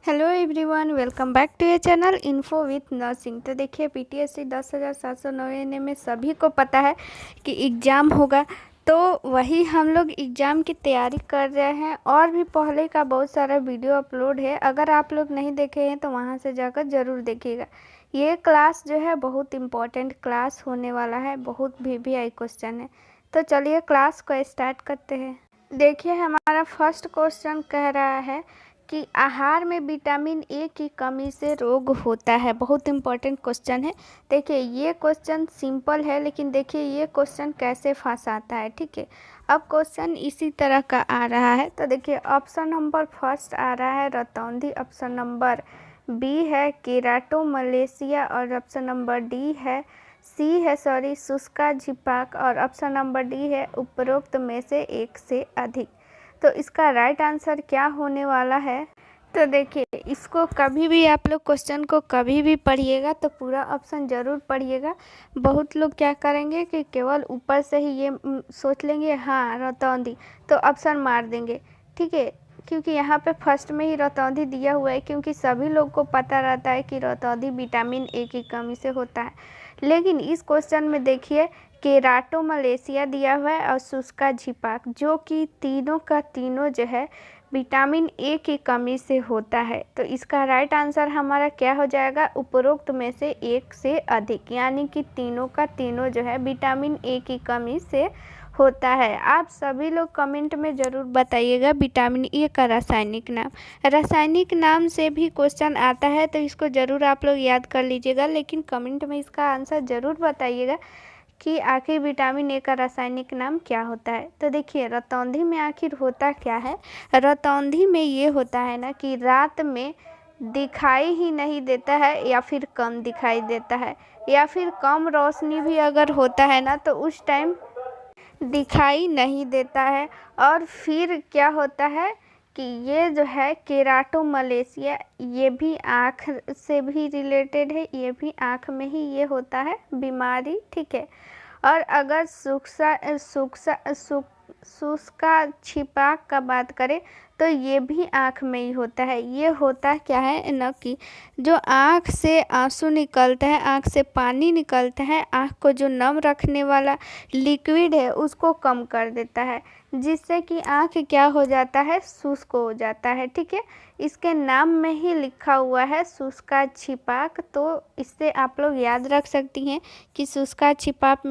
Hello everyone, welcome back to your channel info with nursing. तो देखिए, पीटीएससी 10,799 में सभी को पता है कि एग्ज़ाम होगा। तो वही हम लोग एग्ज़ाम की तैयारी कर रहे हैं और भी पहले का बहुत सारा वीडियो अपलोड है। अगर आप लोग नहीं देखे हैं तो वहां से जाकर ज़रूर देखिएगा। ये क्लास जो है बहुत इम्पोर्टेंट क्लास होने वाला है, बहुत वीवीआई क्वेश्चन है। तो चलिए क्लास को स्टार्ट करते हैं। देखिए, हमारा फर्स्ट क्वेश्चन कह रहा है कि आहार में विटामिन ए की कमी से रोग होता है। बहुत इंपॉर्टेंट क्वेश्चन है। देखिए, ये क्वेश्चन सिंपल है, लेकिन देखिए ये क्वेश्चन कैसे फंसाता है। ठीक है, अब क्वेश्चन इसी तरह का आ रहा है। तो देखिए, ऑप्शन नंबर फर्स्ट आ रहा है रतौंधी, ऑप्शन नंबर बी है केराटोमलेशिया और ऑप्शन नंबर डी है शुष्का झिपाक और ऑप्शन नंबर डी है उपरोक्त में से एक से अधिक। तो इसका राइट आंसर क्या होने वाला है? तो देखिए, इसको कभी भी आप लोग क्वेश्चन को कभी भी पढ़िएगा तो पूरा ऑप्शन ज़रूर पढ़िएगा। बहुत लोग क्या करेंगे कि केवल ऊपर से ही ये सोच लेंगे हाँ रतौंधी, तो ऑप्शन मार देंगे। ठीक है, क्योंकि यहाँ पे फर्स्ट में ही रतौंधी दिया हुआ है, क्योंकि सभी लोग को पता रहता है कि रतौंधी विटामिन ए की कमी से होता है। लेकिन इस क्वेश्चन में देखिए, केराटोमलेशिया दिया हुआ है और शुष्का झिपाक, जो कि तीनों का तीनों जो है विटामिन ए की कमी से होता है। तो इसका राइट आंसर हमारा क्या हो जाएगा? उपरोक्त में से एक से अधिक, यानी कि तीनों का तीनों जो है विटामिन ए की कमी से होता है। आप सभी लोग कमेंट में ज़रूर बताइएगा विटामिन ए का रासायनिक नाम। रासायनिक नाम से भी क्वेश्चन आता है, तो इसको ज़रूर आप लोग याद कर लीजिएगा, लेकिन कमेंट में इसका आंसर ज़रूर बताइएगा कि आखिर विटामिन ए का रासायनिक नाम क्या होता है। तो देखिए, रतौंधी में आखिर होता क्या है? रतौंधी में ये होता है ना कि रात में दिखाई ही नहीं देता है, या फिर कम दिखाई देता है, या फिर कम रोशनी भी अगर होता है ना तो उस टाइम दिखाई नहीं देता है। और फिर क्या होता है कि ये जो है केराटोमलेशिया, ये भी आँख से भी रिलेटेड है, ये भी आँख में ही ये होता है बीमारी। ठीक है, और अगर शुष्का छिपाक का बात करें तो ये भी आँख में ही होता है। ये होता क्या है न कि जो आँख से आंसू निकलता है, आँख से पानी निकलता है, आँख को जो नम रखने वाला लिक्विड है उसको कम कर देता है, जिससे कि आँख क्या हो जाता है? शुष्क हो जाता है। ठीक है, इसके नाम में ही लिखा हुआ है शुष्का छिपाक। तो इससे आप लोग याद रख सकती हैं कि शुष्का छिपाक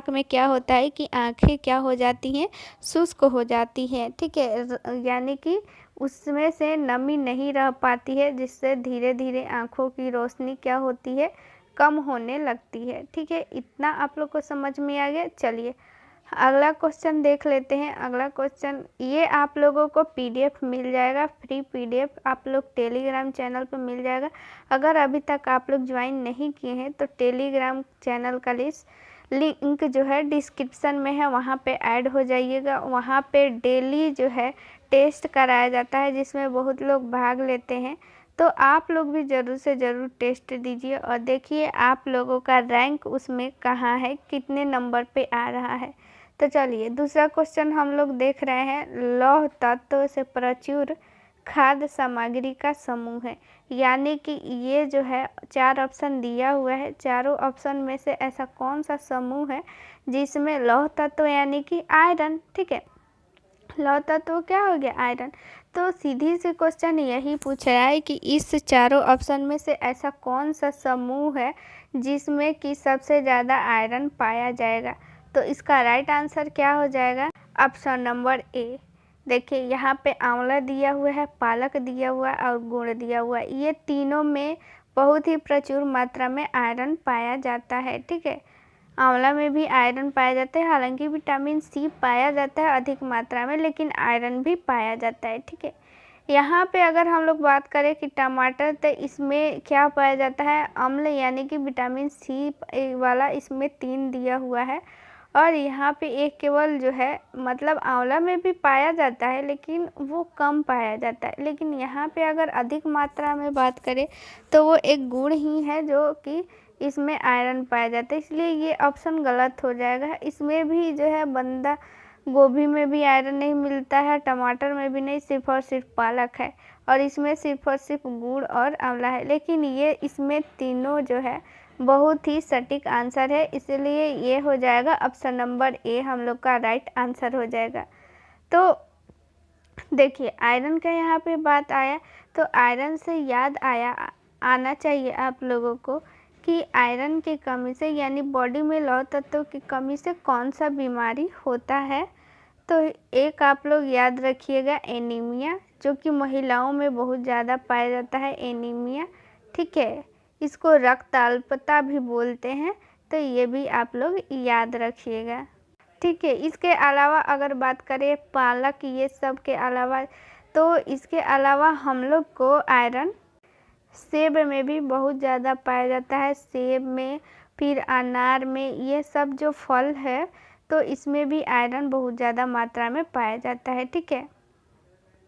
में क्या होता है कि आँखें क्या हो जाती हैं? शुष्क हो जाती हैं। ठीक है, यानी कि उसमें से नमी नहीं रह पाती है, जिससे धीरे धीरे आँखों की रोशनी क्या होती है? कम होने लगती है। ठीक है, इतना आप लोग को समझ में आ गया। चलिए अगला क्वेश्चन देख लेते हैं। अगला क्वेश्चन, ये आप लोगों को पीडीएफ मिल जाएगा, फ्री पीडीएफ आप लोग टेलीग्राम चैनल पर मिल जाएगा। अगर अभी तक आप लोग ज्वाइन नहीं किए हैं तो टेलीग्राम चैनल का लिंक जो है डिस्क्रिप्शन में है, वहाँ पे ऐड हो जाइएगा। वहाँ पे डेली जो है टेस्ट कराया जाता है, जिसमें बहुत लोग भाग लेते हैं। तो आप लोग भी ज़रूर से ज़रूर टेस्ट दीजिए और देखिए आप लोगों का रैंक उसमें कहाँ है, कितने नंबर पे आ रहा है। तो चलिए दूसरा क्वेश्चन हम लोग देख रहे हैं। लौह तत्व से प्रचुर खाद्य सामग्री का समूह है, यानी कि ये जो है चार ऑप्शन दिया हुआ है, चारों ऑप्शन में से ऐसा कौन सा समूह है जिसमें लौह तत्व यानी कि आयरन। ठीक है, लौह तत्व क्या हो गया? आयरन। तो सीधी सी क्वेश्चन यही पूछ रहा है कि इस चारों ऑप्शन में से ऐसा कौन सा समूह है जिसमें कि सबसे ज़्यादा आयरन पाया जाएगा। तो इसका राइट आंसर क्या हो जाएगा? Option number A. देखिए, यहाँ पे आंवला दिया हुआ है, पालक दिया हुआ है और गुड़ दिया हुआ है। ये तीनों में बहुत ही प्रचुर मात्रा में आयरन पाया जाता है। ठीक है, आंवला में भी आयरन पाया जाता है, हालांकि विटामिन सी पाया जाता है अधिक मात्रा में, लेकिन आयरन भी पाया जाता है। ठीक है, यहाँ पे अगर हम लोग बात करें कि टमाटर, तो इसमें क्या पाया जाता है? अम्ल, यानी कि विटामिन सी वाला इसमें 3 दिया हुआ है। और यहाँ पे एक केवल जो है, मतलब आंवला में भी पाया जाता है लेकिन वो कम पाया जाता है। लेकिन यहाँ पे अगर अधिक मात्रा में बात करें तो वो एक गुड़ ही है जो कि इसमें आयरन पाया जाता है, इसलिए ये ऑप्शन गलत हो जाएगा। इसमें भी जो है गोभी में भी आयरन नहीं मिलता है, टमाटर में भी नहीं, सिर्फ और सिर्फ पालक है और इसमें सिर्फ और सिर्फ गुड़ और आंवला है। लेकिन ये इसमें तीनों जो है बहुत ही सटीक आंसर है, इसलिए ये हो जाएगा ऑप्शन नंबर ए हम लोग का राइट आंसर हो जाएगा। तो देखिए आयरन का यहाँ पे बात आया तो आयरन से याद आना चाहिए आप लोगों को कि आयरन की कमी से यानी बॉडी में लौह तत्वों की कमी से कौन सा बीमारी होता है। तो एक आप लोग याद रखिएगा एनीमिया, जो कि महिलाओं में बहुत ज़्यादा पाया जाता है एनीमिया, ठीक है। इसको रक्त अल्पता भी बोलते हैं, तो ये भी आप लोग याद रखिएगा, ठीक है। इसके अलावा अगर बात करें पालक ये सब के अलावा, तो इसके अलावा हम लोग को आयरन सेब में भी बहुत ज़्यादा पाया जाता है, सेब में, फिर अनार में, ये सब जो फल है तो इसमें भी आयरन बहुत ज़्यादा मात्रा में पाया जाता है, ठीक है।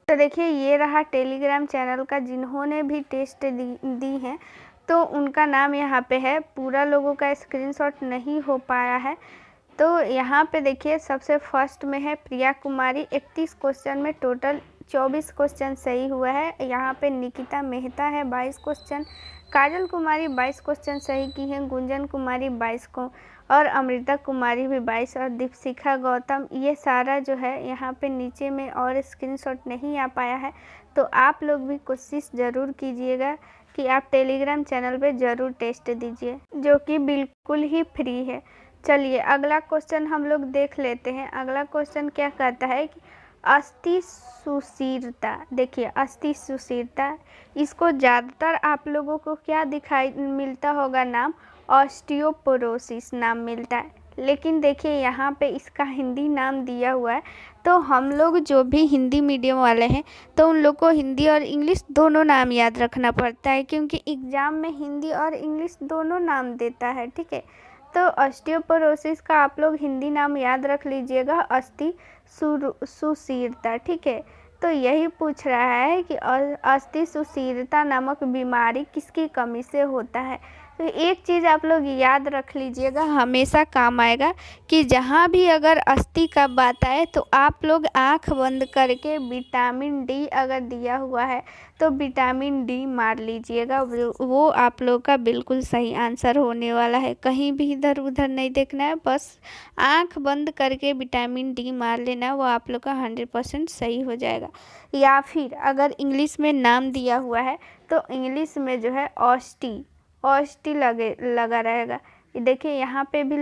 तो देखिए ये रहा टेलीग्राम चैनल का जिन्होंने भी टेस्ट दी हैं, तो उनका नाम यहाँ पे है। पूरा लोगों का स्क्रीनशॉट नहीं हो पाया है, तो यहाँ पे देखिए सबसे फर्स्ट में है प्रिया कुमारी। 31 क्वेश्चन में टोटल 24 क्वेश्चन सही हुआ है। यहाँ पे निकिता मेहता है 22 क्वेश्चन, काजल कुमारी 22 क्वेश्चन सही की हैं, गुंजन कुमारी 22 को, और अमृता कुमारी भी 22, और दीपशिखा गौतम, ये सारा जो है यहाँ पे नीचे में और स्क्रीनशॉट नहीं आ पाया है। तो आप लोग भी कोशिश ज़रूर कीजिएगा कि आप टेलीग्राम चैनल पे ज़रूर टेस्ट दीजिए, जो कि बिल्कुल ही फ्री है। चलिए अगला क्वेश्चन हम लोग देख लेते हैं। अगला क्वेश्चन क्या कहता है कि अस्थि सुशीरता। देखिए अस्थि सुशीरता, इसको ज़्यादातर आप लोगों को क्या दिखाई मिलता होगा, नाम ऑस्टियोपोरोसिस नाम मिलता है। लेकिन देखिए यहाँ पे इसका हिंदी नाम दिया हुआ है, तो हम लोग जो भी हिंदी मीडियम वाले हैं तो उन लोग को हिंदी और इंग्लिश दोनों नाम याद रखना पड़ता है, क्योंकि एग्ज़ाम में हिंदी और इंग्लिश दोनों नाम देता है, ठीक है। तो ऑस्टियोपोरोसिस का आप लोग हिंदी नाम याद रख लीजिएगा, अस्थि सुशीरता, ठीक है। तो यही पूछ रहा है कि अस्थि सुशीरता नामक बीमारी किसकी कमी से होता है। तो एक चीज़ आप लोग याद रख लीजिएगा, हमेशा काम आएगा, कि जहाँ भी अगर अस्थि का बात आए तो आप लोग आँख बंद करके विटामिन डी अगर दिया हुआ है तो विटामिन डी मार लीजिएगा, वो आप लोग का बिल्कुल सही आंसर होने वाला है। कहीं भी इधर उधर नहीं देखना है, बस आँख बंद करके विटामिन डी मार लेना, वो आप लोग का 100% सही हो जाएगा। या फिर अगर इंग्लिश में नाम दिया हुआ है तो इंग्लिश में जो है ऑस्टी लगा रहेगा। देखिए यहाँ पे भी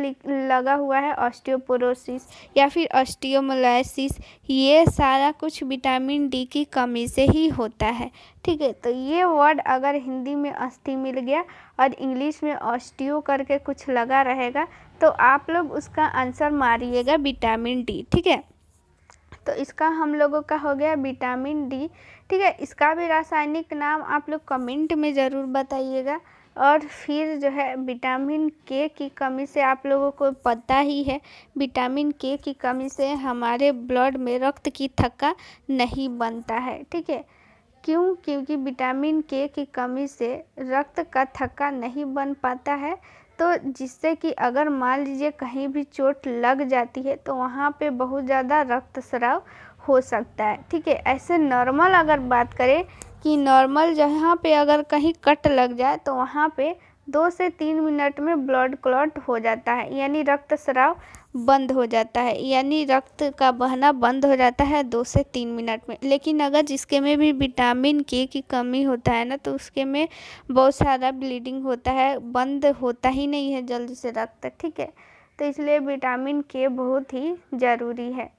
लगा हुआ है ऑस्टियोपोरोसिस या फिर ऑस्टियोमोलाइसिस, ये सारा कुछ विटामिन डी की कमी से ही होता है, ठीक है। तो ये वर्ड अगर हिंदी में अस्थि मिल गया और इंग्लिश में ऑस्टियो करके कुछ लगा रहेगा तो आप लोग उसका आंसर मारिएगा विटामिन डी, ठीक है। तो इसका हम लोगों का हो गया विटामिन डी, ठीक है। इसका भी रासायनिक नाम आप लोग कमेंट में ज़रूर बताइएगा। और फिर जो है विटामिन के की कमी से आप लोगों को पता ही है, विटामिन के की कमी से हमारे ब्लड में रक्त की थक्का नहीं बनता है, ठीक है। क्यों? क्योंकि विटामिन के की कमी से रक्त का थक्का नहीं बन पाता है, तो जिससे कि अगर मान लीजिए कहीं भी चोट लग जाती है तो वहाँ पे बहुत ज़्यादा रक्तस्राव हो सकता है, ठीक है। ऐसे नॉर्मल अगर बात करें कि नॉर्मल जहाँ पे अगर कहीं कट लग जाए तो वहाँ पे 2 से 3 मिनट में ब्लड क्लॉट हो जाता है, यानी रक्तस्राव बंद हो जाता है, यानी रक्त का बहना बंद हो जाता है 2 से 3 मिनट में। लेकिन अगर जिसके में भी विटामिन के की कमी होता है ना, तो उसके में बहुत सारा ब्लीडिंग होता है, बंद होता ही नहीं है जल्दी से रक्त, ठीक है। तो इसलिए विटामिन के बहुत ही ज़रूरी है।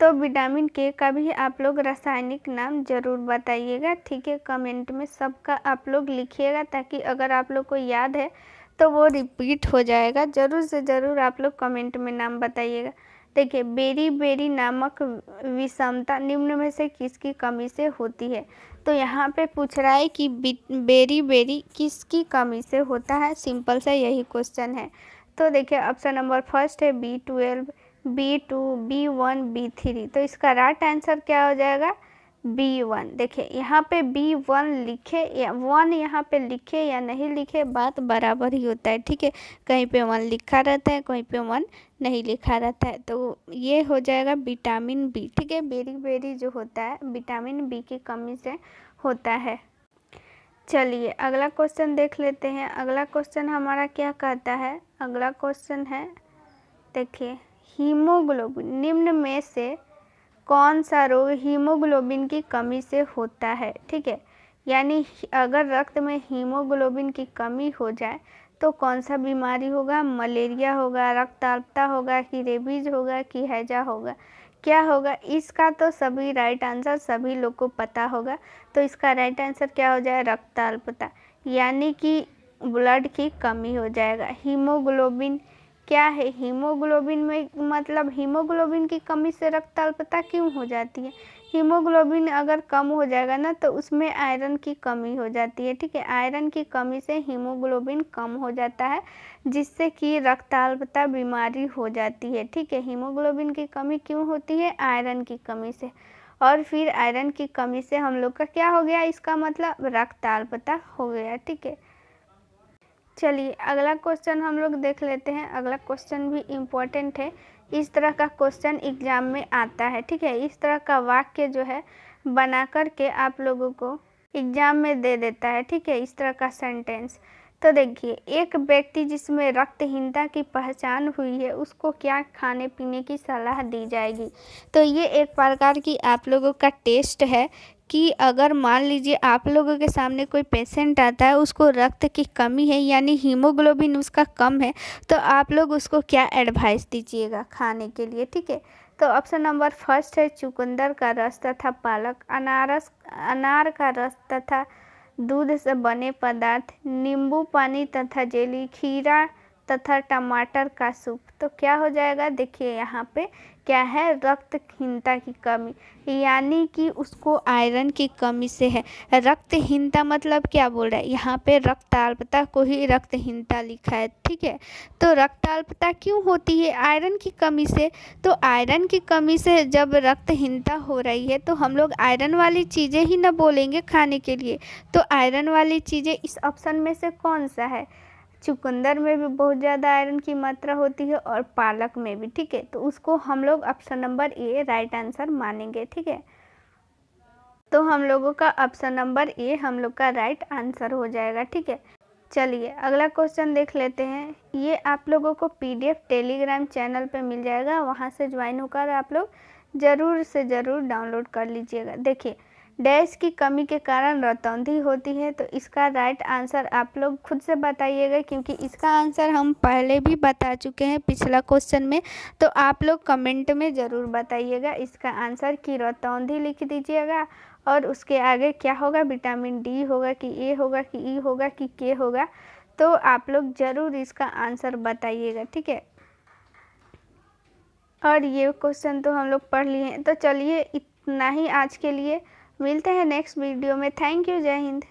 तो विटामिन के का भी आप लोग रासायनिक नाम ज़रूर बताइएगा, ठीक है। कमेंट में सबका आप लोग लिखिएगा, ताकि अगर आप लोग को याद है तो वो रिपीट हो जाएगा। ज़रूर से ज़रूर आप लोग कमेंट में नाम बताइएगा। देखिए बेरी नामक विषमता निम्न में से किसकी कमी से होती है। तो यहाँ पे पूछ रहा है कि बेरी किसकी कमी से होता है, सिंपल सा यही क्वेश्चन है। तो देखिए ऑप्शन नंबर फर्स्ट है B12, B2, B1, B3। तो इसका राइट आंसर क्या हो जाएगा, B1। देखिए यहाँ पे B1 लिखे या 1 यहाँ पे लिखे या नहीं लिखे बात बराबर ही होता है, ठीक है। कहीं पे 1 लिखा रहता है, कहीं पे 1 नहीं लिखा रहता है, तो ये हो जाएगा विटामिन बी, ठीक है। बेरी बेरी जो होता है विटामिन बी की कमी से होता है। चलिए अगला क्वेश्चन देख लेते हैं। अगला क्वेश्चन हमारा क्या कहता है? अगला क्वेश्चन है, देखिए, हीमोग्लोबिन निम्न में से कौन सा रोग हीमोग्लोबिन की कमी से होता है, ठीक है। यानी अगर रक्त में हीमोग्लोबिन की कमी हो जाए तो कौन सा बीमारी होगा? मलेरिया होगा, रक्त अल्पता होगा, कि रेबीज होगा, कि हैजा होगा, क्या होगा? इसका तो सभी राइट आंसर सभी लोग को पता होगा। तो इसका राइट आंसर क्या हो जाए? रक्त अल्पता, यानी कि ब्लड की कमी हो जाएगा। हीमोग्लोबिन क्या है? हीमोग्लोबिन में मतलब हीमोग्लोबिन की कमी से रक्त अल्पता क्यों हो जाती है? हीमोग्लोबिन अगर कम हो जाएगा ना तो उसमें आयरन की कमी हो जाती है, ठीक है। आयरन की कमी से हीमोग्लोबिन कम हो जाता है, जिससे कि रक्त अल्पता बीमारी हो जाती है, ठीक है। हीमोग्लोबिन की कमी क्यों होती है? आयरन की कमी से। और फिर आयरन की कमी से हम लोग का क्या हो गया? इसका मतलब रक्त अल्पता हो गया, ठीक है। चलिए अगला क्वेश्चन हम लोग देख लेते हैं। अगला क्वेश्चन भी इम्पोर्टेंट है। इस तरह का क्वेश्चन एग्जाम में आता है, ठीक है। इस तरह का वाक्य जो है बना कर के आप लोगों को एग्जाम में दे देता है, ठीक है। इस तरह का सेंटेंस। तो देखिए, एक व्यक्ति जिसमें रक्तहीनता की पहचान हुई है उसको क्या खाने पीने की सलाह दी जाएगी? तो ये एक प्रकार की आप लोगों का टेस्ट है कि अगर मान लीजिए आप लोगों के सामने कोई पेशेंट आता है, उसको रक्त की कमी है यानी हीमोग्लोबिन उसका कम है, तो आप लोग उसको क्या एडवाइस दीजिएगा खाने के लिए, ठीक है। तो ऑप्शन नंबर फर्स्ट है चुकंदर का रस तथा पालक, अनार का रस तथा दूध से बने पदार्थ, नींबू पानी तथा जेली, खीरा तथा टमाटर का सूप। तो क्या हो जाएगा? देखिए यहाँ पे क्या है? रक्तहीनता की कमी, यानी कि उसको आयरन की कमी से है। रक्तहीनता मतलब क्या बोल रहा है यहाँ पे? रक्ताल्पता को ही रक्तहीनता लिखा है, ठीक है। तो रक्ताल्पता क्यों होती है? आयरन की कमी से। तो आयरन की कमी से जब रक्तहीनता हो रही है तो हम लोग आयरन वाली चीज़ें ही ना बोलेंगे खाने के लिए। तो आयरन वाली चीज़ें इस ऑप्शन में से कौन सा है? चुकंदर में भी बहुत ज़्यादा आयरन की मात्रा होती है और पालक में भी, ठीक है। तो उसको हम लोग option number A right answer मानेंगे, ठीक है। तो हम लोगों का ऑप्शन नंबर ए हम लोग का राइट आंसर हो जाएगा, ठीक है। चलिए अगला क्वेश्चन देख लेते हैं। ये आप लोगों को पीडीएफ टेलीग्राम चैनल पे मिल जाएगा, वहाँ से ज्वाइन होकर आप लोग ज़रूर से ज़रूर डाउनलोड कर लीजिएगा। देखिए, डैश की कमी के कारण रतौंधी होती है, तो इसका राइट आंसर आप लोग खुद से बताइएगा, क्योंकि इसका आंसर हम पहले भी बता चुके हैं पिछला क्वेश्चन में। तो आप लोग कमेंट में ज़रूर बताइएगा इसका आंसर, कि रतौंधी लिख दीजिएगा और उसके आगे क्या होगा? विटामिन डी होगा, कि ए होगा, कि ई होगा, कि के होगा। तो आप लोग ज़रूर इसका आंसर बताइएगा, ठीक है। और ये क्वेश्चन तो हम लोग पढ़ लिए हैं। तो चलिए इतना ही आज के लिए, मिलते हैं नेक्स्ट वीडियो में। थैंक यू, जय हिंद।